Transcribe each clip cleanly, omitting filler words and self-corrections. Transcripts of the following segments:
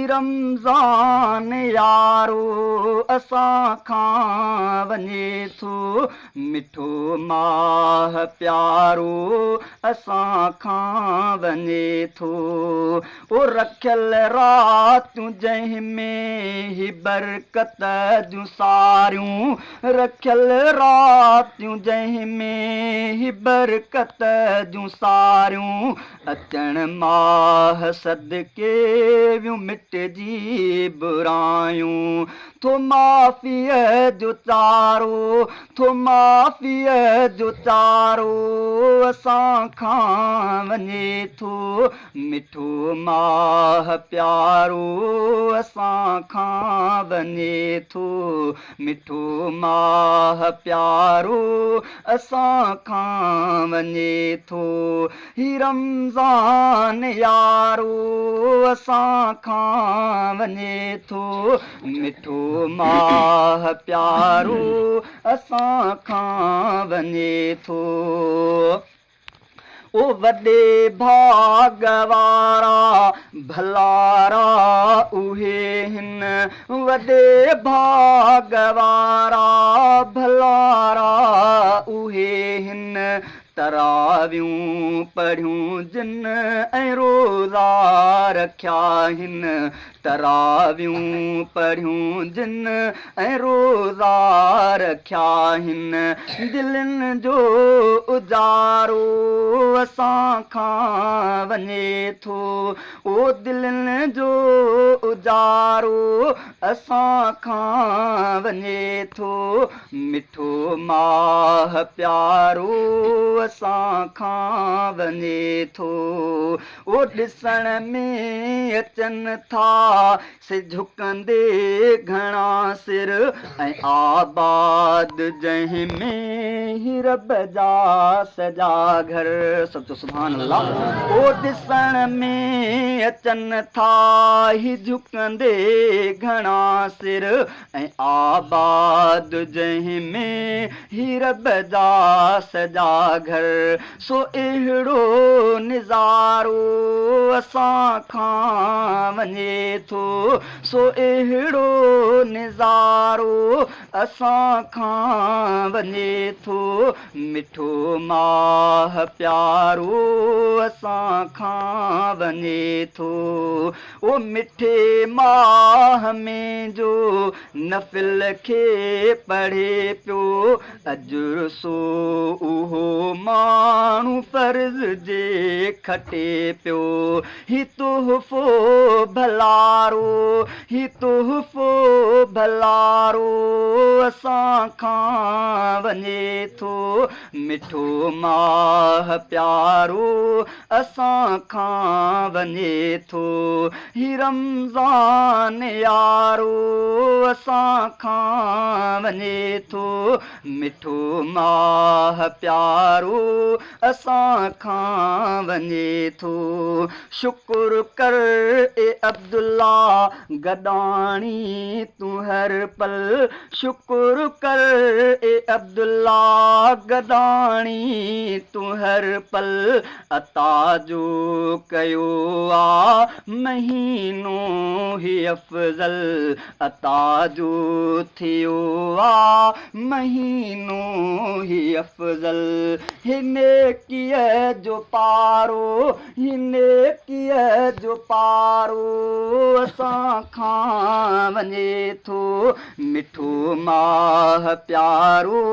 ही रमज़ान यारो असां खां वञे थो, मिठो माह प्यारो असां खां वञे थो। ओ रखियल रातूं जंहिंमें ही बरकत जूं सारियूं, रखियल रातूं जंहिंमें ही बरकत जूं सारियूं, अचण माह सदके वियूं मिटजी बुरायूं। थो माफ़ीअ जो चारो, थो माफ़ीअ जो चारो असां खां वञे थो, मिठो माह प्यारो असां खां वञे थो, मिठो माह प्यारो असां खां वञे थो। ही रमज़ान यारो असां खां वञे थो, मिठो माह प्यारो असां खां वञे थो। ओ वॾे भाग वारा भलारा उहे हिन, वॾे भाग वारा भलारा उहे हिन, तरावियूं पढ़ियूं जिन ऐं रोज़ा रखिया हिन, तरावियूं पढ़ियूं जिन ऐं रोज़ा रखिया हिन। दिलनि जो उजारो असां खां वञे थो, ओ दिलनि जो उजारो असां खां वञे थो, मिठो माह प्यारो असां खां वञे थो। ओ ॾिसण में अचनि था से झुकंदे घणा सिर, ऐं आबाद जंहिंमें ही रब जा सजा घर। सब तो सुभान अल्लाह। ओ ॾिसण में अचनि था ही झुकंदे घणा सिर, ऐं आबाद जंहिंमें ही रब जा सजा घर। सो अहिड़ो निज़ारो असां खां वञे थो, सो अहिड़ो निज़ारो असां खां वञे थो, मिठो माह प्यारो असां खां वञे थो। ओ मिठे माह में जो नफ़िल खे पढ़े पियो, अजुर सो उहो माण्हू फ़र्ज़ जे खटे पियो। ही तोहफ़ो भलारो, ही तोहफ़ो भलारो असां खां वञे थो, मिठो माह प्यारो असां खां वञे थो। ही रमज़ान यारो असां खां वञे थो, मिठो माह प्यारो असां खां वञे थो। शुक्र कर ए अब्दुल्ला गॾाणी तूं हर पल, शुक्र कर ए अब्दुल्ला गॾाणी तूं हर पल, अता जो कयो आ महीनो ही अफ़ज़ल, अता जो थियो आ महीनो ही अफ़ज़ल। हिन नेकीअ जो पारो, हिन नेकीअ जो पारो असां खां वञे थो, मिठो माह प्यारो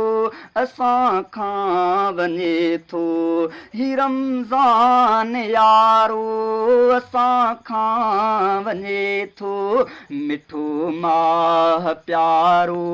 असां खां वञे थो। ही रमज़ान यारो असां खां वञे थो, मिठो माह प्यारो